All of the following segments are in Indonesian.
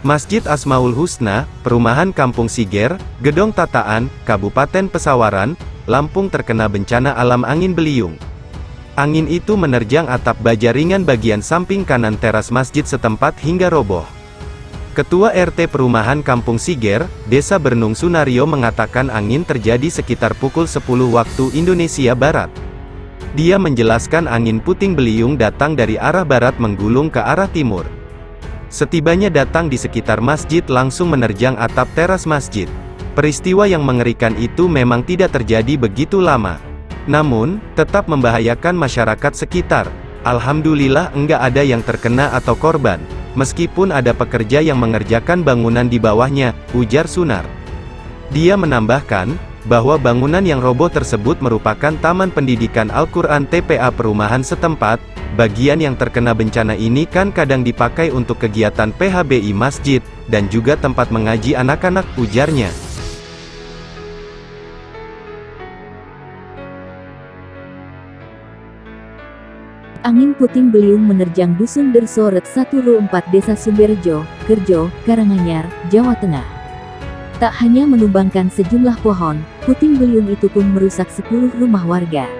Masjid Asmaul Husna, Perumahan Kampung Siger, Gedong Tataan, Kabupaten Pesawaran, Lampung terkena bencana alam angin beliung. Angin itu menerjang atap baja ringan bagian samping kanan teras masjid setempat hingga roboh. Ketua RT Perumahan Kampung Siger, Desa Bernung Sunario mengatakan angin terjadi sekitar pukul 10 waktu Indonesia Barat. Dia menjelaskan angin puting beliung datang dari arah barat menggulung ke arah timur. Setibanya datang di sekitar masjid langsung menerjang atap teras masjid. Peristiwa yang mengerikan itu memang tidak terjadi begitu lama. Namun, tetap membahayakan masyarakat sekitar. Alhamdulillah enggak ada yang terkena atau korban. Meskipun ada pekerja yang mengerjakan bangunan di bawahnya, ujar Sunar. Dia menambahkan, bahwa bangunan yang roboh tersebut merupakan Taman Pendidikan Al-Quran TPA perumahan setempat. Bagian yang terkena bencana ini kan kadang dipakai untuk kegiatan PHBI masjid, dan juga tempat mengaji anak-anak, ujarnya. Angin puting beliung menerjang Dusun Derso Ret 1 Ru 4 Desa Sumberjo, Kerjo, Karanganyar, Jawa Tengah. Tak hanya menumbangkan sejumlah pohon, puting beliung itu pun merusak 10 rumah warga.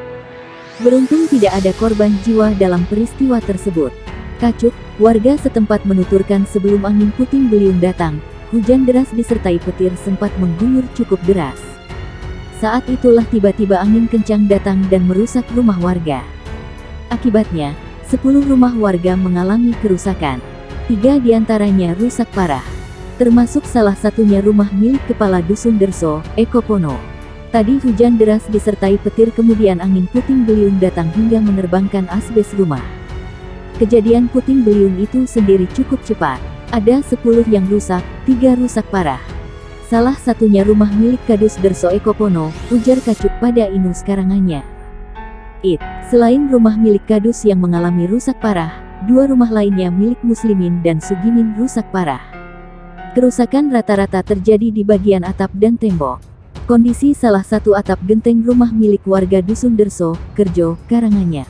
Beruntung tidak ada korban jiwa dalam peristiwa tersebut. Kacuk, warga setempat menuturkan sebelum angin puting beliung datang, hujan deras disertai petir sempat mengguyur cukup deras. Saat itulah tiba-tiba angin kencang datang dan merusak rumah warga. Akibatnya, 10 rumah warga mengalami kerusakan. 3 diantaranya rusak parah. Termasuk salah satunya rumah milik Kepala Dusun Derso, Eko Pono. Tadi hujan deras disertai petir kemudian angin puting beliung datang hingga menerbangkan asbes rumah. Kejadian puting beliung itu sendiri cukup cepat. Ada 10 yang rusak, 3 rusak parah. Salah satunya rumah milik Kadus Derso Eko Pono, ujar Kacuk pada Inus Karanganyar. Selain rumah milik Kadus yang mengalami rusak parah, 2 rumah lainnya milik Muslimin dan Sugimin rusak parah. Kerusakan rata-rata terjadi di bagian atap dan tembok. Kondisi salah satu atap genteng rumah milik warga Dusun Derso, Kerjo, Karanganyar.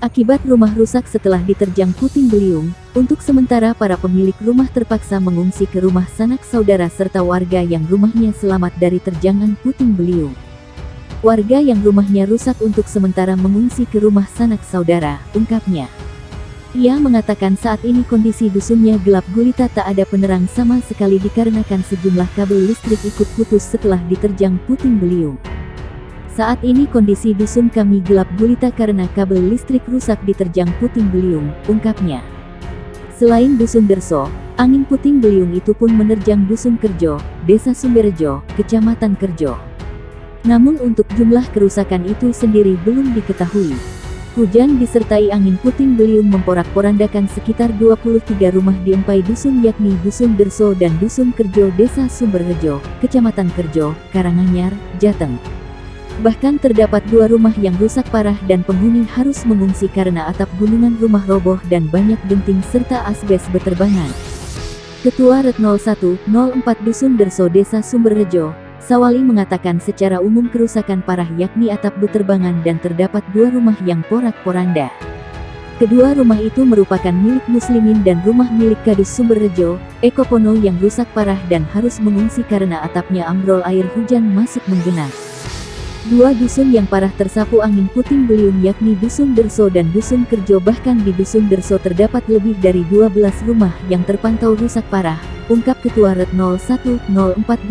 Akibat rumah rusak setelah diterjang puting beliung, untuk sementara para pemilik rumah terpaksa mengungsi ke rumah sanak saudara serta warga yang rumahnya selamat dari terjangan puting beliung. Warga yang rumahnya rusak untuk sementara mengungsi ke rumah sanak saudara, ungkapnya. Ia mengatakan saat ini kondisi dusunnya gelap gulita, tak ada penerang sama sekali dikarenakan sejumlah kabel listrik ikut putus setelah diterjang puting beliung. Saat ini kondisi dusun kami gelap gulita karena kabel listrik rusak diterjang puting beliung, ungkapnya. Selain Dusun Derso, angin puting beliung itu pun menerjang Dusun Kerjo, Desa Sumberjo, Kecamatan Kerjo. Namun untuk jumlah kerusakan itu sendiri belum diketahui. Hujan disertai angin puting beliung memporak-porandakan sekitar 23 rumah di 4 dusun yakni Dusun Derso dan Dusun Kerjo Desa Sumberjo, Kecamatan Kerjo, Karanganyar, Jateng. Bahkan terdapat 2 rumah yang rusak parah dan penghuni harus mengungsi karena atap gunungan rumah roboh dan banyak genting serta asbes beterbangan. Ketua Ret 0104 Dusun Derso Desa Sumberjo, Sawali mengatakan secara umum kerusakan parah yakni atap beterbangan dan terdapat 2 rumah yang porak-poranda. Kedua rumah itu merupakan milik Muslimin dan rumah milik Kadus Sumberjo, Eko Pono yang rusak parah dan harus mengungsi karena atapnya ambrol air hujan masuk menggenang. 2 dusun yang parah tersapu angin puting beliung yakni Dusun Derso dan Dusun Kerjo, bahkan di Dusun Derso terdapat lebih dari 12 rumah yang terpantau rusak parah, ungkap Ketua Ret 0104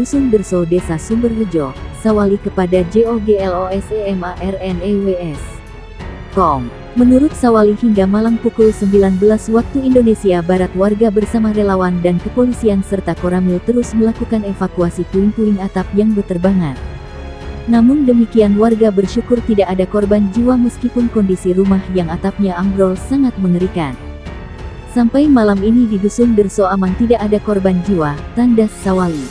Dusun Derso Desa Sumberjo, Sawali kepada JOGLOSEMARNEWS.com. Menurut Sawali hingga malam pukul 19 waktu Indonesia Barat warga bersama relawan dan kepolisian serta Koramil terus melakukan evakuasi puing-puing atap yang beterbangan. Namun demikian warga bersyukur tidak ada korban jiwa meskipun kondisi rumah yang atapnya ambrol sangat mengerikan. Sampai malam ini di Dusun Derso aman tidak ada korban jiwa, tandas Sawali.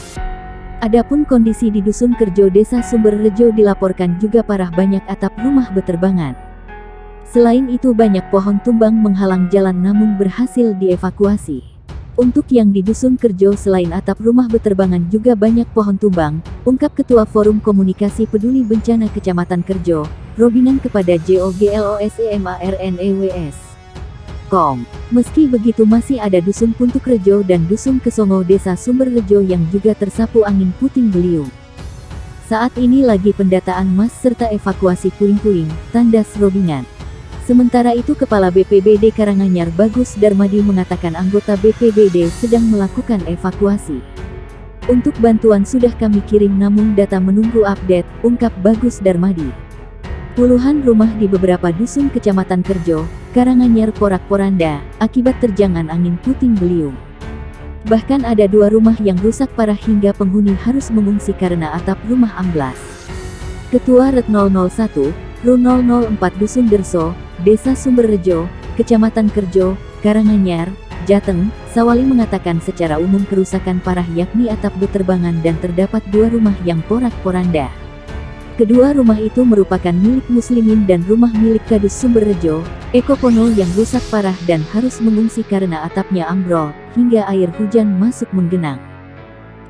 Adapun kondisi di Dusun Kerjo Desa Sumberjo dilaporkan juga parah, banyak atap rumah beterbangan. Selain itu banyak pohon tumbang menghalang jalan namun berhasil dievakuasi. Untuk yang di Dusun Kerjo selain atap rumah beterbangan juga banyak pohon tumbang, ungkap Ketua Forum Komunikasi Peduli Bencana Kecamatan Kerjo, Robinan kepada JOGLOSEMARNEWS. detik.com. Meski begitu masih ada Dusun Puntuk Rejo dan Dusun Kesongo Desa Sumberrejo yang juga tersapu angin puting beliung. Saat ini lagi pendataan mas serta evakuasi puing-puing, tandas Robingan. Sementara itu Kepala BPBD Karanganyar Bagus Darmadi mengatakan anggota BPBD sedang melakukan evakuasi. Untuk bantuan sudah kami kirim namun data menunggu update, ungkap Bagus Darmadi. Puluhan rumah di beberapa dusun Kecamatan Kerjo, Karanganyar porak-poranda, akibat terjangan angin puting beliung. Bahkan ada 2 rumah yang rusak parah hingga penghuni harus mengungsi karena atap rumah amblas. Ketua RT 001, RU 004 Dusun Derso, Desa Sumberrejo, Kecamatan Kerjo, Karanganyar, Jateng, Sawali mengatakan secara umum kerusakan parah yakni atap beterbangan dan terdapat 2 rumah yang porak-poranda. Kedua rumah itu merupakan milik muslimin dan rumah milik Kadus Sumberrejo, Eko Pono yang rusak parah dan harus mengungsi karena atapnya ambrol, hingga air hujan masuk menggenang.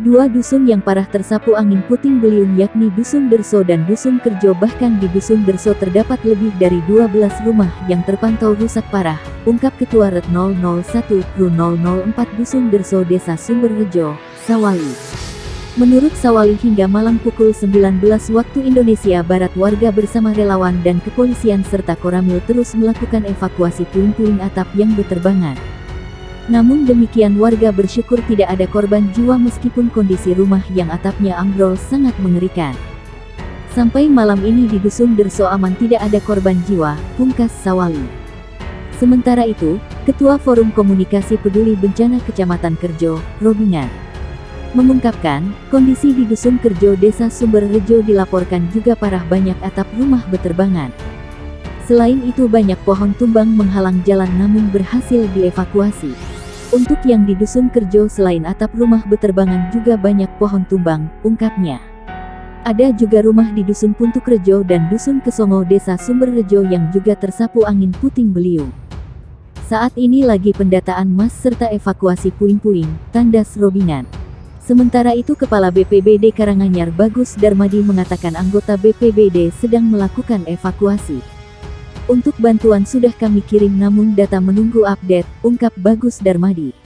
2 dusun yang parah tersapu angin puting beliung yakni Dusun Derso dan Dusun Kerjo, bahkan di Dusun Derso terdapat lebih dari 12 rumah yang terpantau rusak parah, ungkap Ketua RT 001 RU 004 Dusun Derso Desa Sumberrejo, Sawali. Menurut Sawali hingga malam pukul 19 waktu Indonesia Barat warga bersama relawan dan kepolisian serta Koramil terus melakukan evakuasi puing-puing atap yang beterbangan. Namun demikian warga bersyukur tidak ada korban jiwa meskipun kondisi rumah yang atapnya ambrol sangat mengerikan. Sampai malam ini di Dusun Derso aman tidak ada korban jiwa, pungkas Sawali. Sementara itu, Ketua Forum Komunikasi Peduli Bencana Kecamatan Kerjo, Robingan, mengungkapkan, kondisi di Dusun Kerjo Desa Sumberrejo dilaporkan juga parah, banyak atap rumah beterbangan. Selain itu banyak pohon tumbang menghalang jalan namun berhasil dievakuasi. Untuk yang di Dusun Kerjo selain atap rumah beterbangan juga banyak pohon tumbang, ungkapnya. Ada juga rumah di Dusun Puntuk Rejo dan Dusun Kesongo Desa Sumberrejo yang juga tersapu angin puting beliung. Saat ini lagi pendataan mas serta evakuasi puing-puing, tandas Robingan. Sementara itu Kepala BPBD Karanganyar Bagus Darmadi mengatakan anggota BPBD sedang melakukan evakuasi. Untuk bantuan sudah kami kirim namun data menunggu update, ungkap Bagus Darmadi.